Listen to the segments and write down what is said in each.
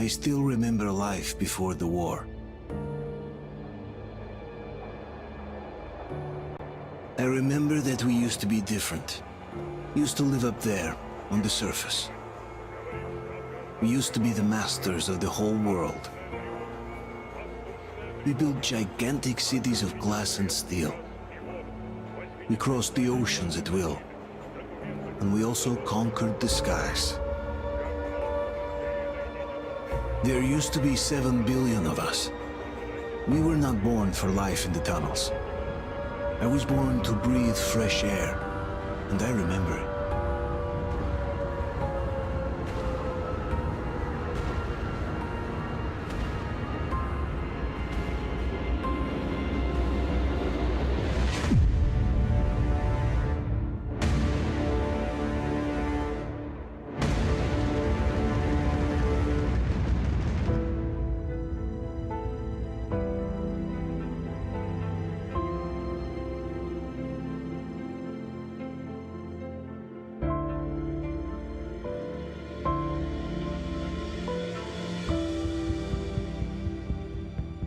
still remember life before the war. I remember that we used to be different. Used to live up there, on the surface. We used to be the masters of the whole world. We built gigantic cities of glass and steel. We crossed the oceans at will. And we also conquered the skies. There used to be 7 billion of us. We were not born for life in the tunnels. I was born to breathe fresh air, and I remember it.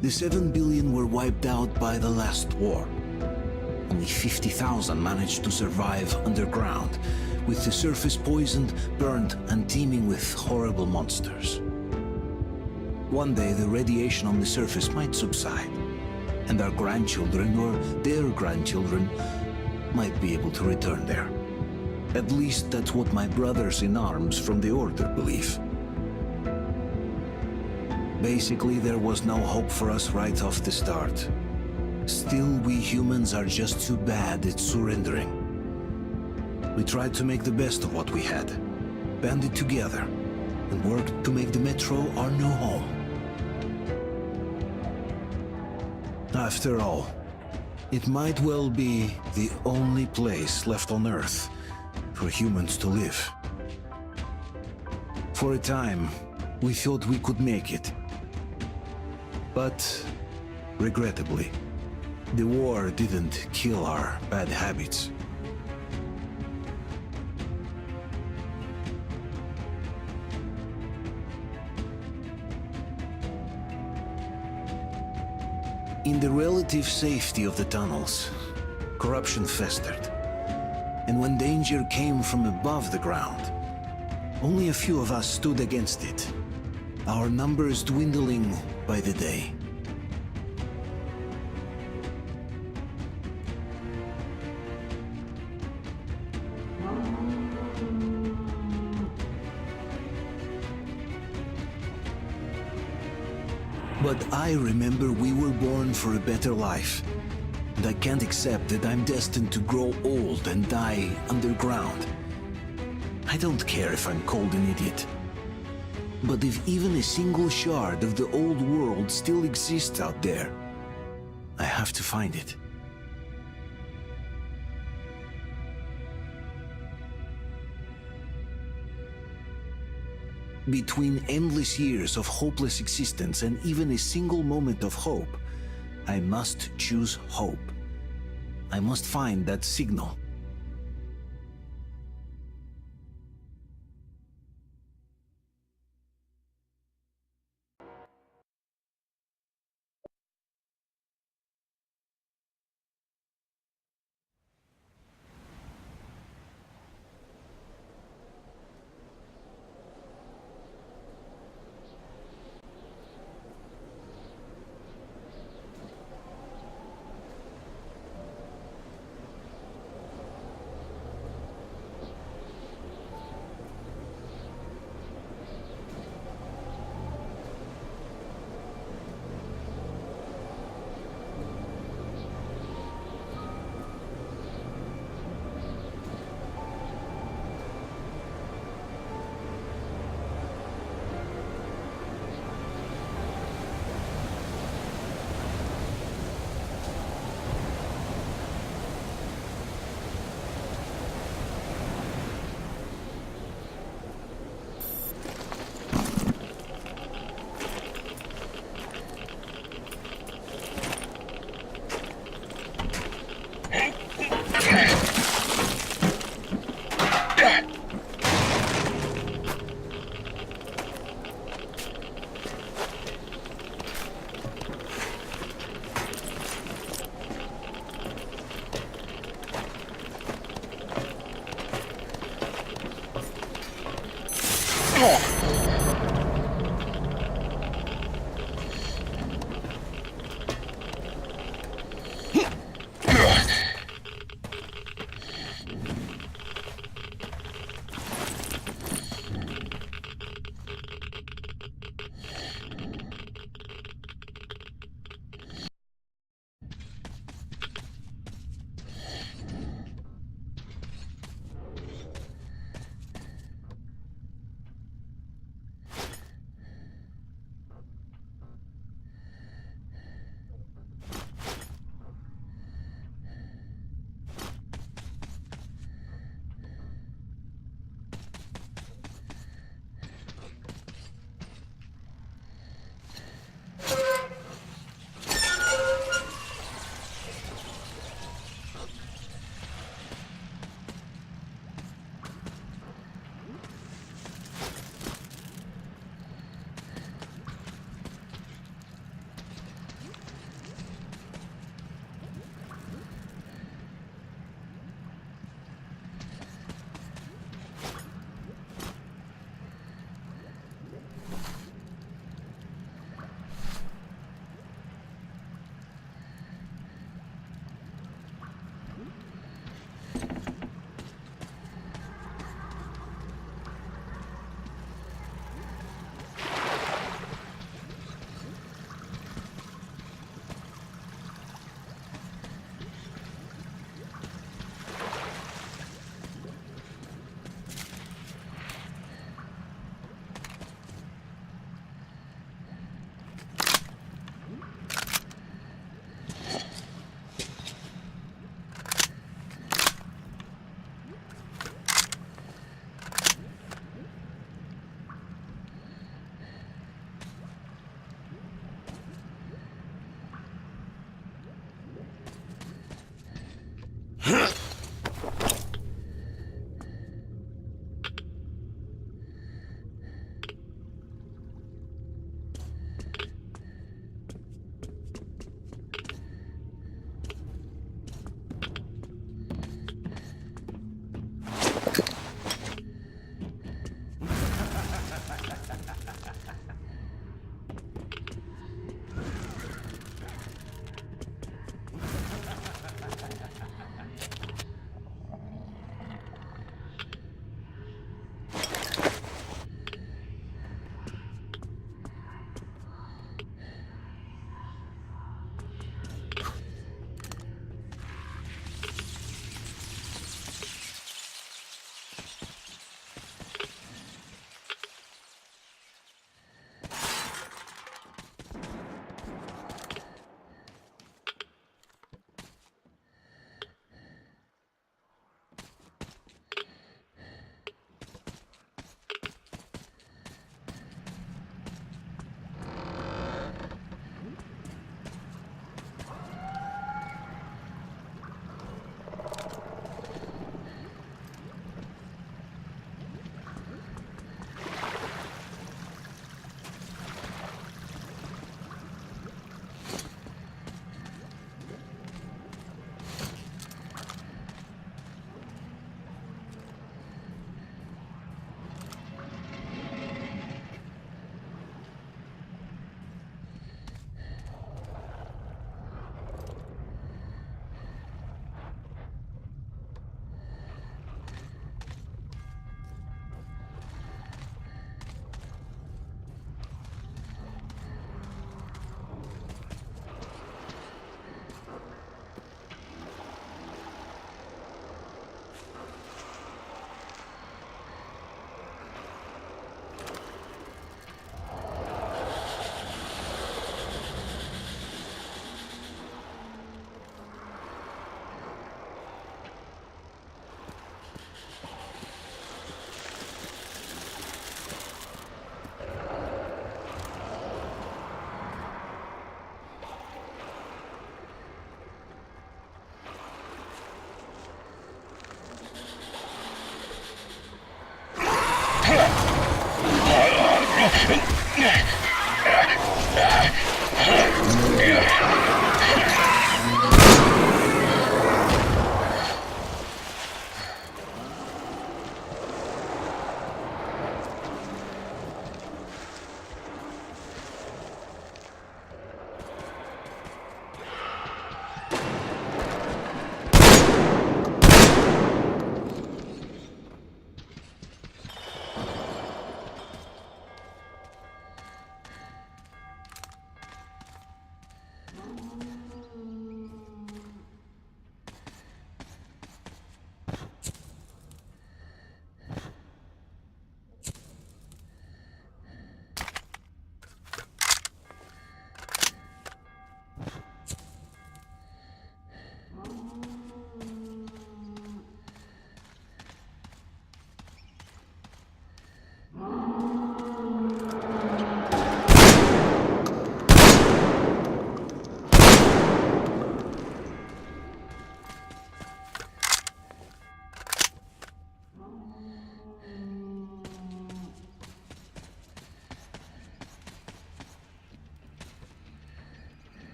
The 7 billion were wiped out by the last war. Only 50,000 managed to survive underground, with the surface poisoned, burned, and teeming with horrible monsters. One day the radiation on the surface might subside, and our grandchildren or their grandchildren might be able to return there. At least that's what my brothers in arms from the Order believe. Basically, there was no hope for us right off the start. Still, we humans are just too bad at surrendering. We tried to make the best of what we had, banded together, and worked to make the Metro our new home. After all, it might well be the only place left on Earth for humans to live. For a time, we thought we could make it. But, regrettably, the war didn't kill our bad habits. In the relative safety of the tunnels, corruption festered. And when danger came from above the ground, only a few of us stood against it, our numbers dwindling by the day. But I remember we were born for a better life, and I can't accept that I'm destined to grow old and die underground. I don't care if I'm called an idiot. But if even a single shard of the old world still exists out there, I have to find it. Between endless years of hopeless existence and even a single moment of hope, I must choose hope. I must find that signal.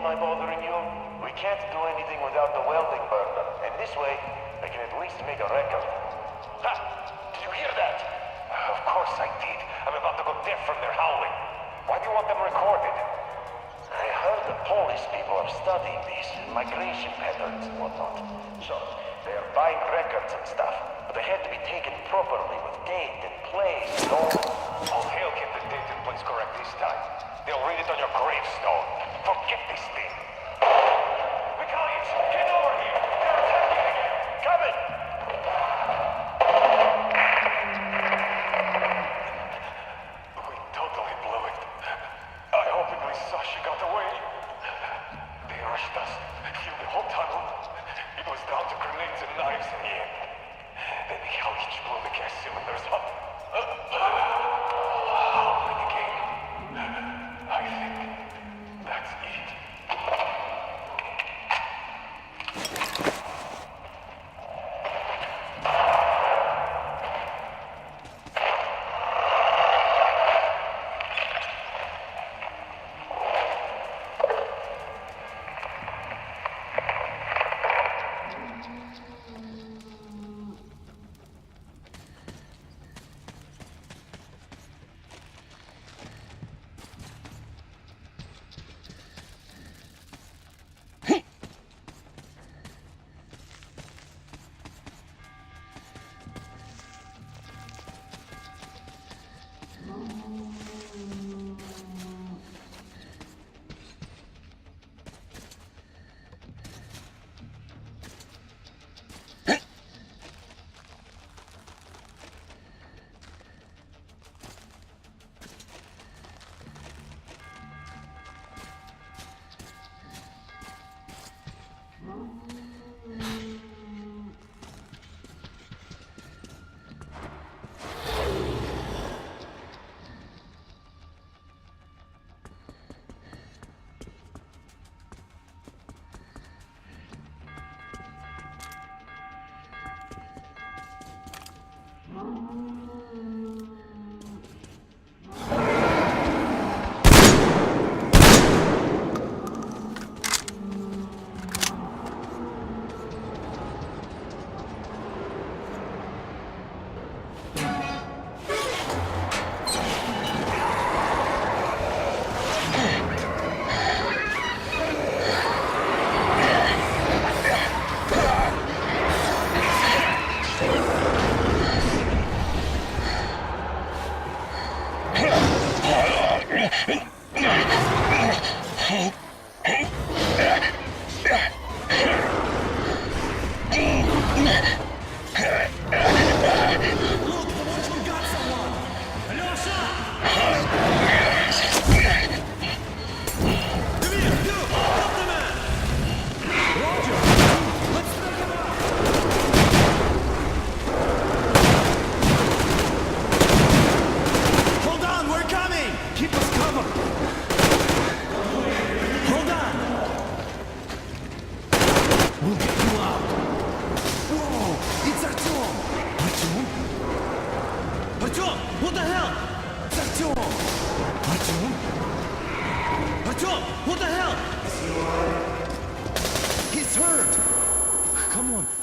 am I bothering you? We can't do anything without the welding burner, and this way, I can at least make a record. Ha! Did you hear that? Of course I did. I'm about to go deaf from their howling. Why do you want them recorded? I heard the Polish people are studying these migration patterns and whatnot. So, they are buying records and stuff, but they had to be taken properly with date and place and all. Oh, hell, get the date and place correct this time. They'll read it on your gravestone. Forget this thing. Battalions, get over here! They're attacking again! Coming! We totally blew it. I hope at least Sasha got away. They rushed us, through the whole tunnel. It was down to grenades and knives in the end. Then the Hellish blew the gas cylinders up. How many came? I think that's it.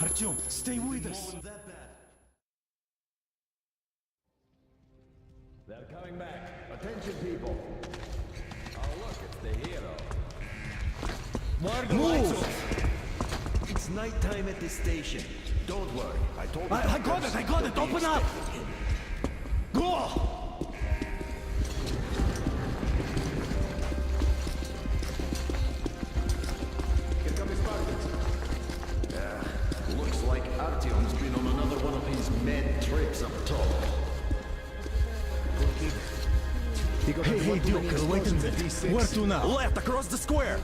Artyom, stay with us. They're coming back. Attention, people. Oh, look, it's the hero. Move! It's nighttime at this station. Don't worry. I told you. I got it! Open up! Go! Here come the Spartans. Looks like Artyom's been on another one of his mad trips up top. Hey, Duke, wait a minute. Where to now? Left, across the square!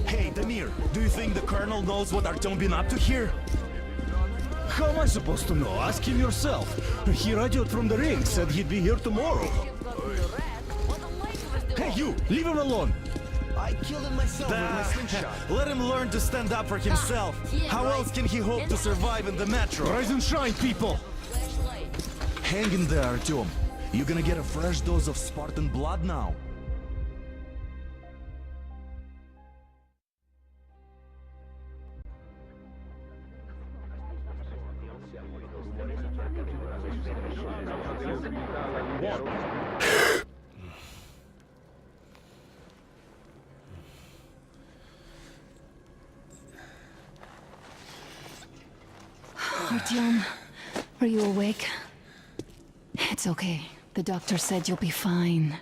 Hey, Damir, do you think the Colonel knows what Artyom been up to here? How am I supposed to know? Ask him yourself. He radioed from the ring, said he'd be here tomorrow. Hey, you! Leave him alone! I killed him myself with my slingshot. Let him learn to stand up for himself. How else can he hope to survive in the metro? Rise and shine, people! Hang in there, Artyom. You're gonna get a fresh dose of Spartan blood now. Artyom, are you awake? It's okay. The doctor said you'll be fine.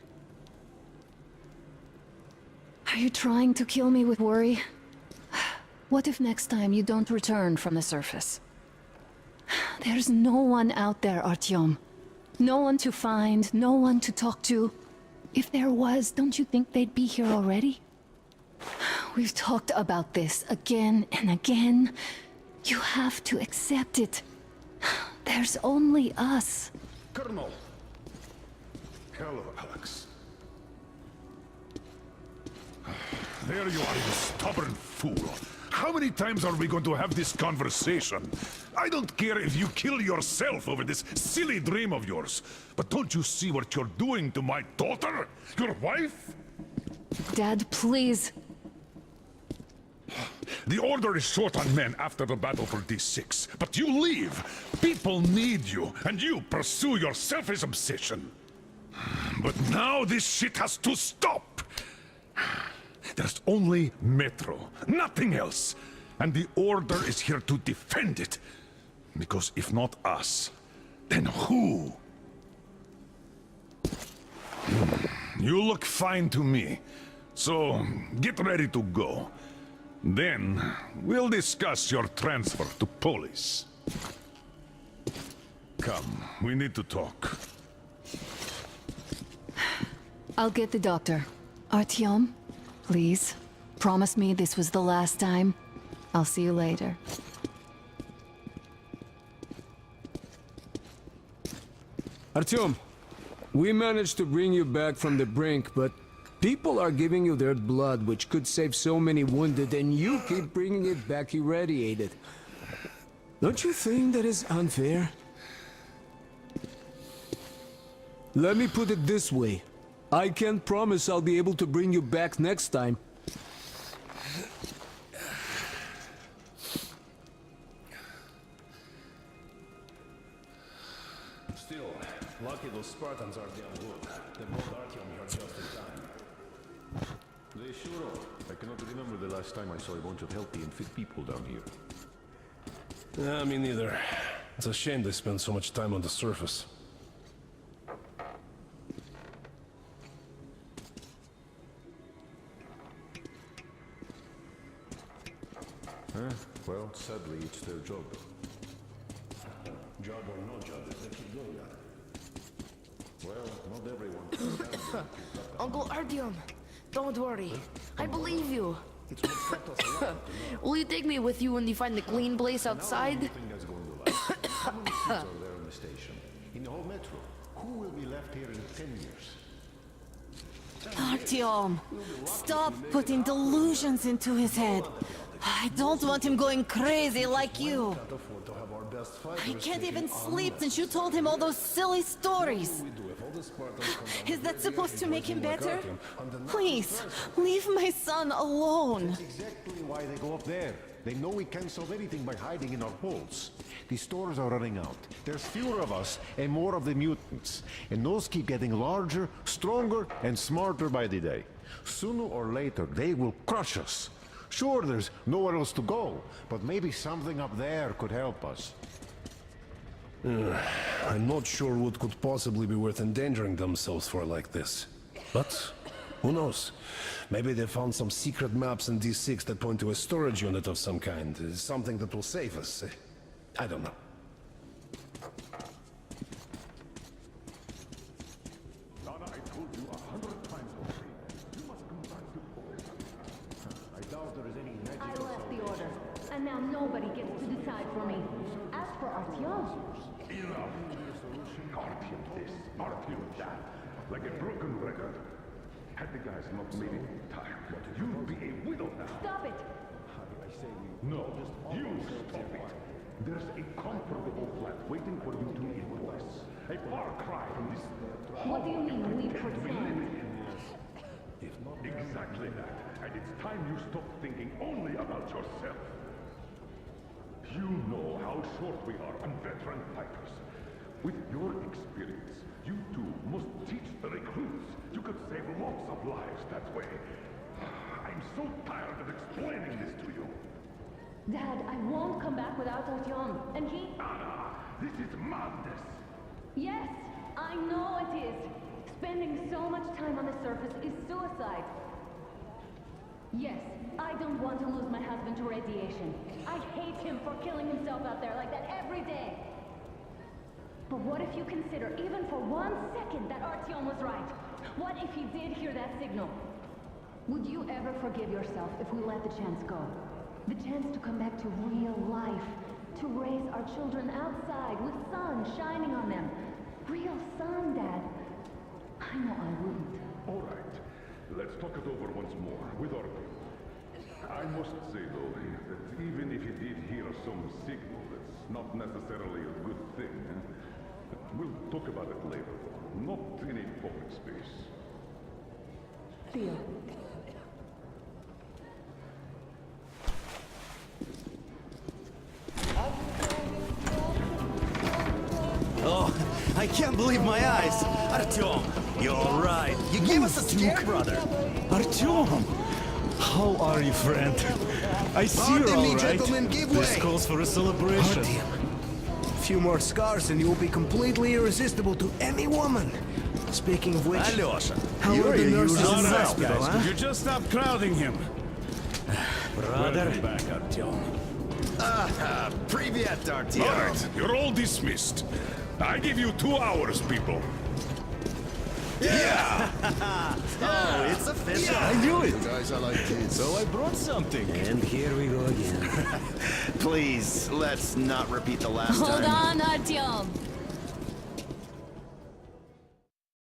Are you trying to kill me with worry? What if next time you don't return from the surface? There's no one out there, Artyom. No one to find, no one to talk to. If there was, don't you think they'd be here already? We've talked about this again and again. You have to accept it. There's only us. Colonel! Hello, Alex. There you are, you stubborn fool. How many times are we going to have this conversation? I don't care if you kill yourself over this silly dream of yours. But don't you see what you're doing to my daughter? Your wife? Dad, please. The Order is short on men after the battle for D6, but you leave. People need you, and you pursue your selfish obsession. But now this shit has to stop. There's only Metro, nothing else. And the Order is here to defend it. Because if not us, then who? You look fine to me. So, get ready to go. Then, we'll discuss your transfer to Polis. Come, we need to talk. I'll get the doctor. Artyom, please. Promise me this was the last time. I'll see you later. Artyom, we managed to bring you back from the brink, but people are giving you their blood, which could save so many wounded, and you keep bringing it back irradiated. Don't you think that is unfair? Let me put it this way. I can't promise I'll be able to bring you back next time. Still, lucky those Spartans are damn good. They brought Artyom here just in time. They sure are. I cannot remember the last time I saw a bunch of healthy and fit people down here. Yeah, me neither. It's a shame they spend so much time on the surface. Well, sadly, it's their job. Job or no job, they keep doing that. Well, not everyone. Uncle Artyom, don't worry. I believe you. Will you take me with you when you find the clean place outside? Thing that's going to last. How many seats are there in the station? In the whole metro? Who will be left here in 10 years? Artyom, stop putting delusions into his head. I don't want him going crazy like you. He can't even sleep since you told him all those silly stories. Is that supposed to make him better? Please, leave my son alone. That's exactly why they go up there. They know we can't solve anything by hiding in our holes. The stores are running out. There's fewer of us and more of the mutants. And those keep getting larger, stronger, and smarter by the day. Sooner or later, they will crush us. Sure, there's nowhere else to go, but maybe something up there could help us. I'm not sure what could possibly be worth endangering themselves for like this. But, who knows? Maybe they found some secret maps in D6 that point to a storage unit of some kind. Something that will save us. I don't know. Donna, I told you 100 times already. You must come back to Polis. I doubt there is any magic. I left the Order, and now nobody gets to decide for me. As for Artyom... Enough! Artyom this, Artyom that. Like a broken record. Had the guys not made it in time, you'd be a widow now. Stop it! No, you stop it. There's a comfortable flat waiting for you to impress. A far cry from this... What do you mean, we pretend? Exactly that. And it's time you stop thinking only about yourself. You know how short we are on veteran fighters. With your experience, You two must teach the recruits. You could save lots of lives that way. I'm so tired of explaining this to you. Dad, I won't come back without Artyom, and he... Anna, this is madness. Yes, I know it is. Spending so much time on the surface is suicide. Yes, I don't want to lose my husband to radiation. I hate him for killing himself out there like that every day. But what if you consider, even for 1 second, that Artyom was right? What if he did hear that signal? Would you ever forgive yourself if we let the chance go? The chance to come back to real life. To raise our children outside with sun shining on them. Real sun, Dad. I know I wouldn't. All right. Let's talk it over once more with Artyom. I must say, though, that even if he did hear some signal, that's not necessarily a good thing. We'll talk about it later, not in a public space. Theo. Oh, I can't believe my eyes! Artyom, you're right. You gave us a scare, brother. Artyom! How are you, friend? I see you're all right. Gentlemen, give way. This calls for a celebration. A few more scars and you'll be completely irresistible to any woman. Speaking of which, Alyosha, how are the nurses in the All right, hospital, guys, huh? could you just stop crowding him? brother. Welcome back, Artyom. Привет, Artyom. All right, you're all dismissed. I give you 2 hours, people. Yeah! Oh, it's official. I knew it. Guys, I like kids. So I brought something. And here we go again. Please, let's not repeat the last time. Hold on, Artyom.